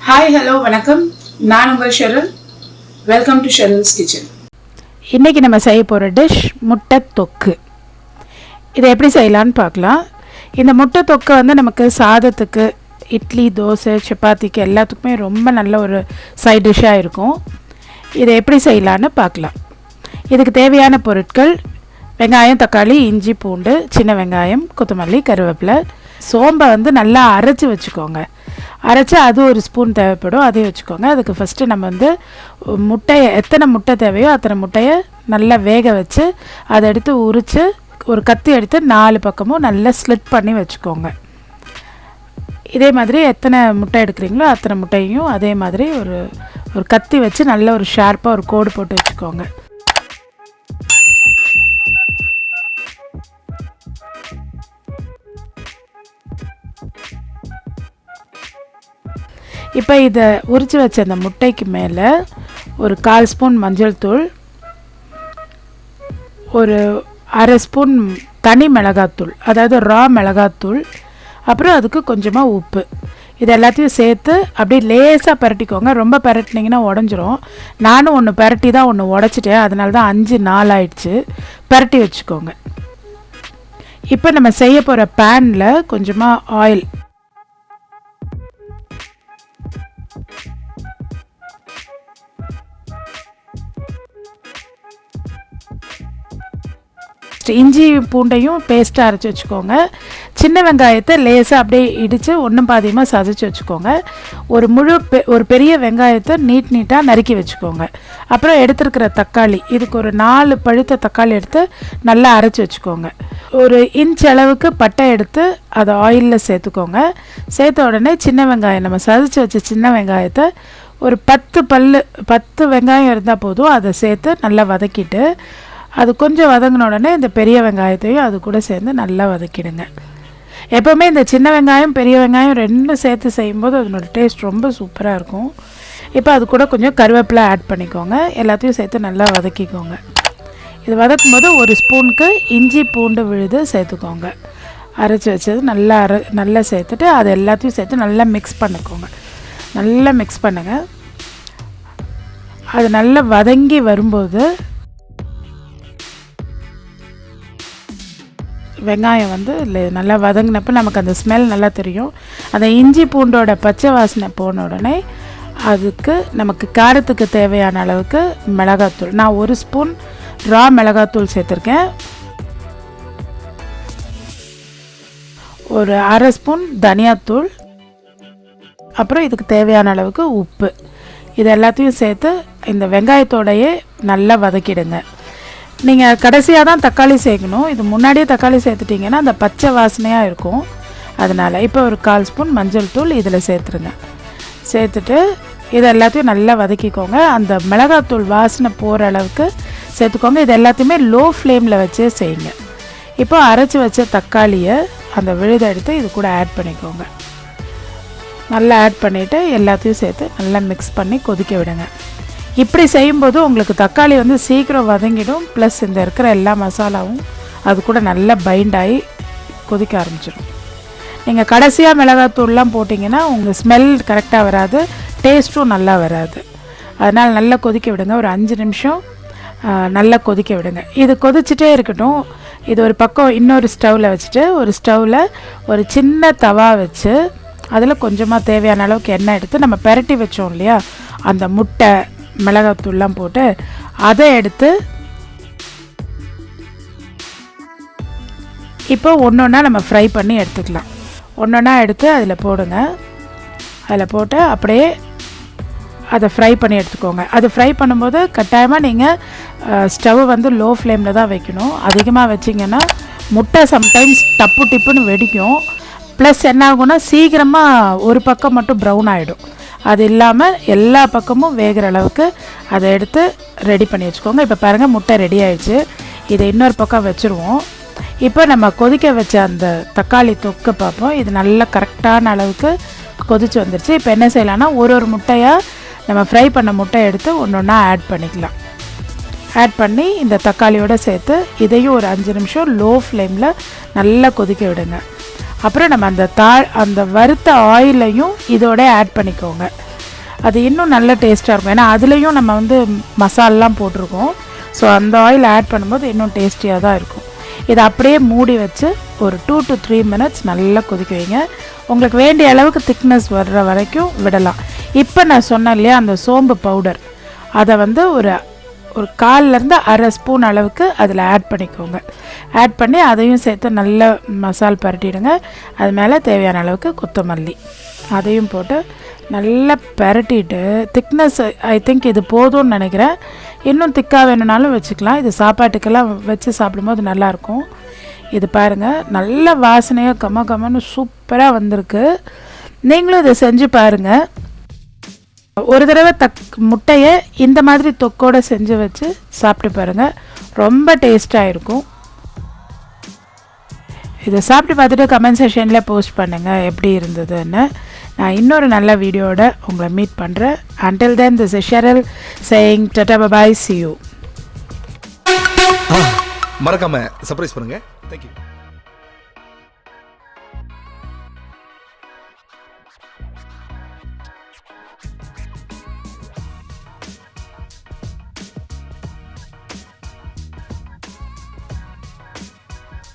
Hi hello வணக்கம், நான் உங்கள் Sheryl. Welcome to Sheryl's kitchen. இன்றைக்கி நம்ம செய்ய போகிற டிஷ் முட்டை தொக்கு. இதை எப்படி செய்யலான்னு பார்க்கலாம். இந்த முட்டை தொக்கு வந்து நமக்கு சாதத்துக்கு, இட்லி, தோசை, சப்பாத்திக்கு எல்லாத்துக்குமே ரொம்ப நல்ல ஒரு சைட் டிஷ்ஷாக இருக்கும். இதை எப்படி செய்யலான்னு பார்க்கலாம். இதுக்கு தேவையான பொருட்கள்: வெங்காயம், தக்காளி, இஞ்சி, பூண்டு, சின்ன வெங்காயம், கொத்தமல்லி, கருவேப்பிலை. சோம்பை வந்து நல்லா அரைச்சி வச்சுக்கோங்க. அரைச்சி அது ஒரு ஸ்பூன் தேவைப்படும், அதையும் வச்சுக்கோங்க. அதுக்கு ஃபஸ்ட்டு நம்ம வந்து முட்டையை, எத்தனை முட்டை தேவையோ அத்தனை முட்டையை நல்லா வேக வச்சு அதை எடுத்து உரித்து ஒரு கத்தி எடுத்து 4 பக்கமும் நல்லா ஸ்லிட் பண்ணி வச்சுக்கோங்க. இதே மாதிரி எத்தனை முட்டை எடுக்கிறீங்களோ அத்தனை முட்டையும் அதே மாதிரி ஒரு கத்தி வச்சு நல்ல ஒரு ஷார்ப்பாக ஒரு கோடு போட்டு வச்சுக்கோங்க. இப்போ இதை உரித்து வச்ச அந்த முட்டைக்கு மேலே ஒரு 1/4 ஸ்பூன் மஞ்சள் தூள், ஒரு 1/2 ஸ்பூன் தனி மிளகாத்தூள், அதாவது ரா மிளகாத்தூள், அப்புறம் அதுக்கு கொஞ்சமாக உப்பு, இது எல்லாத்தையும் சேர்த்து அப்படியே லேசாக பரட்டிக்கோங்க. ரொம்ப பரட்டினீங்கன்னா உடஞ்சிரும். நானும் ஒன்று பரட்டி தான் ஒன்று உடச்சிட்டேன், அதனால தான் 5-4 ஆயிடுச்சு. பரட்டி வச்சுக்கோங்க. இப்போ நம்ம செய்ய போகிற பேனில் கொஞ்சமாக ஆயில், இஞ்சி பூண்டையும் பேஸ்ட்டாக அரைச்சி வச்சுக்கோங்க. சின்ன வெங்காயத்தை லேசாக அப்படியே இடித்து ஒன்றும் பாதியமாக சதைச்சி வச்சுக்கோங்க. ஒரு பெரிய வெங்காயத்தை நீட்டாக நறுக்கி வச்சுக்கோங்க. அப்புறம் எடுத்துருக்கிற தக்காளி, இதுக்கு ஒரு 4 பழுத்த தக்காளி எடுத்து நல்லா அரைச்சி வச்சுக்கோங்க. ஒரு இன்ச் அளவுக்கு பட்டை எடுத்து அதை ஆயிலில் சேர்த்துக்கோங்க. சேர்த்த உடனே சின்ன வெங்காயம், நம்ம சதைச்சி வச்ச சின்ன வெங்காயத்தை ஒரு 10 வெங்காயம் இருந்தால் போதும், அதை சேர்த்து நல்லா வதக்கிட்டு அது கொஞ்சம் வதங்கின உடனே இந்த பெரிய வெங்காயத்தையும் அது கூட சேர்ந்து நல்லா வதக்கிடுங்க. எப்போவுமே இந்த சின்ன வெங்காயம் பெரிய வெங்காயம் ரெண்டும் சேர்த்து செய்யும்போது அதனோட டேஸ்ட் ரொம்ப சூப்பராக இருக்கும். இப்போ அது கூட கொஞ்சம் கருவேப்பிலை ஆட் பண்ணிக்கோங்க. எல்லாத்தையும் சேர்த்து நல்லா வதக்கிக்கோங்க. இது வதக்கும் போது 1 ஸ்பூனுக்கு இஞ்சி பூண்டு விழுது சேர்த்துக்கோங்க. அரைச்சி வச்சது நல்லா சேர்த்துட்டு அது எல்லாத்தையும் சேர்த்து நல்லா மிக்ஸ் பண்ணிக்கோங்க. நல்லா மிக்ஸ் பண்ணுங்கள். அது நல்லா வதங்கி வரும்போது வெங்காயம் வந்து நல்லா வதங்கினப்போ நமக்கு அந்த ஸ்மெல் நல்லா தெரியும். அந்த இஞ்சி பூண்டோட பச்சை வாசனை போன உடனே அதுக்கு நமக்கு காரத்துக்கு தேவையான அளவுக்கு மிளகாத்தூள், நான் 1 ஸ்பூன் ரா மிளகாத்தூள் சேர்த்துருக்கேன். ஒரு 1/2 ஸ்பூன் தனியாத்தூள், அப்புறம் இதுக்கு தேவையான அளவுக்கு உப்பு, இது எல்லாத்தையும் சேர்த்து இந்த வெங்காயத்தோடையே நல்லா வதக்கிடுங்க. நீங்கள் கடைசியாக தான் தக்காளி சேர்க்கணும். இது முன்னாடியே தக்காளி சேர்த்துட்டிங்கன்னா அந்த பச்சை வாசனையாக இருக்கும். அதனால் இப்போ ஒரு 1/4 ஸ்பூன் மஞ்சள் தூள் இதில் சேர்த்துருங்க. சேர்த்துட்டு இது எல்லாத்தையும் நல்லா வதக்கிக்கோங்க. அந்த மிளகாத்தூள் வாசனை போகிற அளவுக்கு சேர்த்துக்கோங்க. இது எல்லாத்தையுமே லோ ஃப்ளேமில் வச்சே செய்யுங்க. இப்போ அரைச்சி வச்ச தக்காளியை அந்த விழுதை எடுத்து இது கூட ஆட் பண்ணிக்கோங்க. நல்லா ஆட் பண்ணிவிட்டு எல்லாத்தையும் சேர்த்து நல்லா மிக்ஸ் பண்ணி கொதிக்க விடுங்க. இப்படி செய்யும்போது உங்களுக்கு தக்காளி வந்து சீக்கிரம் வதங்கிடும். ப்ளஸ் இந்த இருக்கிற எல்லா மசாலாவும் அது கூட நல்லா பைண்ட் ஆகி கொதிக்க ஆரம்பிச்சிடும். நீங்கள் கடைசியாக மிளகாத்தூள்லாம் போட்டிங்கன்னா உங்கள் ஸ்மெல் கரெக்டாக வராது, டேஸ்ட்டும் நல்லா வராது. அதனால் நல்லா கொதிக்க விடுங்க. ஒரு 5 நிமிஷம் நல்லா கொதிக்க விடுங்க. இது கொதிச்சுட்டே இருக்கட்டும். இது ஒரு பக்கம் இன்னொரு ஸ்டவ்வில் வச்சுட்டு ஒரு ஸ்டவ்வில் ஒரு சின்ன தவா வச்சு அதில் கொஞ்சமாக தேவையான அளவுக்கு எண்ணெய் எடுத்து நம்ம பெரட்டி வச்சோம் இல்லையா, அந்த முட்டை மிளகாத்தூள்லாம் போட்டு அதை எடுத்து இப்போ ஒன்றா நம்ம ஃப்ரை பண்ணி எடுத்துக்கலாம். ஒன்றா எடுத்து அதில் போடுங்க. அதில் போட்டு அப்படியே அதை ஃப்ரை பண்ணி எடுத்துக்கோங்க. அது ஃப்ரை பண்ணும்போது கட்டாயமாக நீங்கள் ஸ்டவ் வந்து லோ ஃப்ளேமில் தான் வைக்கணும். அதிகமாக வச்சிங்கன்னா முட்டை சம்டைம்ஸ் டப்பு டிப்புன்னு வெடிக்கும். ப்ளஸ் என்ன ஆகும்னா சீக்கிரமாக ஒரு பக்கம் மட்டும் ப்ரௌன் ஆகிடும். அது இல்லாமல் எல்லா பக்கமும் வேகிற அளவுக்கு அதை எடுத்து ரெடி பண்ணி வச்சுக்கோங்க. இப்போ பாருங்கள், முட்டை ரெடி ஆகிடுச்சு. இதை இன்னொரு பக்கம் வச்சுருவோம். இப்போ நம்ம கொதிக்க வச்ச அந்த தக்காளி தொக்கு பார்ப்போம். இது நல்லா கரெக்டான அளவுக்கு கொதித்து வந்துடுச்சு. இப்போ என்ன செய்யலாம்னா ஒரு முட்டையாக நம்ம ஃப்ரை பண்ண முட்டை எடுத்து ஒன்றா ஆட் பண்ணிக்கலாம். ஆட் பண்ணி இந்த தக்காளியோடு சேர்த்து இதையும் ஒரு 5 நிமிஷம் லோ ஃப்ளேமில் நல்லா கொதிக்க விடுங்க. அப்புறம் நம்ம அந்த வறுத்த ஆயிலையும் இதோட ஆட் பண்ணிக்கோங்க. அது இன்னும் நல்ல டேஸ்ட்டாக இருக்கும். ஏன்னா அதுலேயும் நம்ம வந்து மசாலெலாம் போட்டிருக்கோம். ஸோ அந்த ஆயில் ஆட் பண்ணும்போது இன்னும் டேஸ்டியாக தான் இருக்கும். இதை அப்படியே மூடி வச்சு ஒரு 2 to 3 minutes நல்லா கொதிக்க வைங்க. உங்களுக்கு வேண்டிய அளவுக்கு திக்னஸ் வர்ற வரைக்கும் விடலாம். இப்போ நான் சொன்னேன் இல்லையா அந்த சோம்பு பவுடர், அதை வந்து ஒரு 1/4 ஸ்பூன் அளவுக்கு அதில் ஆட் பண்ணிக்கோங்க. ஆட் பண்ணி அதையும் சேர்த்து நல்லா மசால் பரட்டிடுங்க. அது மேலே தேவையான அளவுக்கு கொத்தமல்லி அதையும் போட்டு நல்லா பரட்டிட்டு, திக்னஸ் ஐ திங்க் இது போதும்னு நினைக்கிறேன். இன்னும் திக்காக வேணும்னாலும் வச்சுக்கலாம். இது சாப்பாட்டுக்கெல்லாம் வச்சு சாப்பிடும்போது நல்லாயிருக்கும். இது பாருங்கள், நல்ல வாசனையாக கம்மன்னு சூப்பராக வந்திருக்கு. நீங்களும் இதை செஞ்சு பாருங்கள். ஒரு தடவை முட்டையை இந்த மாதிரி தொக்கோடு செஞ்சு வச்சு சாப்பிட்டு பாருங்கள், ரொம்ப டேஸ்ட்டாக இருக்கும். இதை சாப்பிட்டு பார்த்துட்டு கமெண்ட் செக்ஷனில் போஸ்ட் பண்ணுங்கள் எப்படி இருந்ததுன்னு. நான் இன்னொரு நல்ல வீடியோட உங்களை மீட் பண்ணுறேன். Until then, this is Sheryl saying tata bye bye, see you. மறக்காம சர்ப்ரைஸ் பண்ணுங்க. Thank you.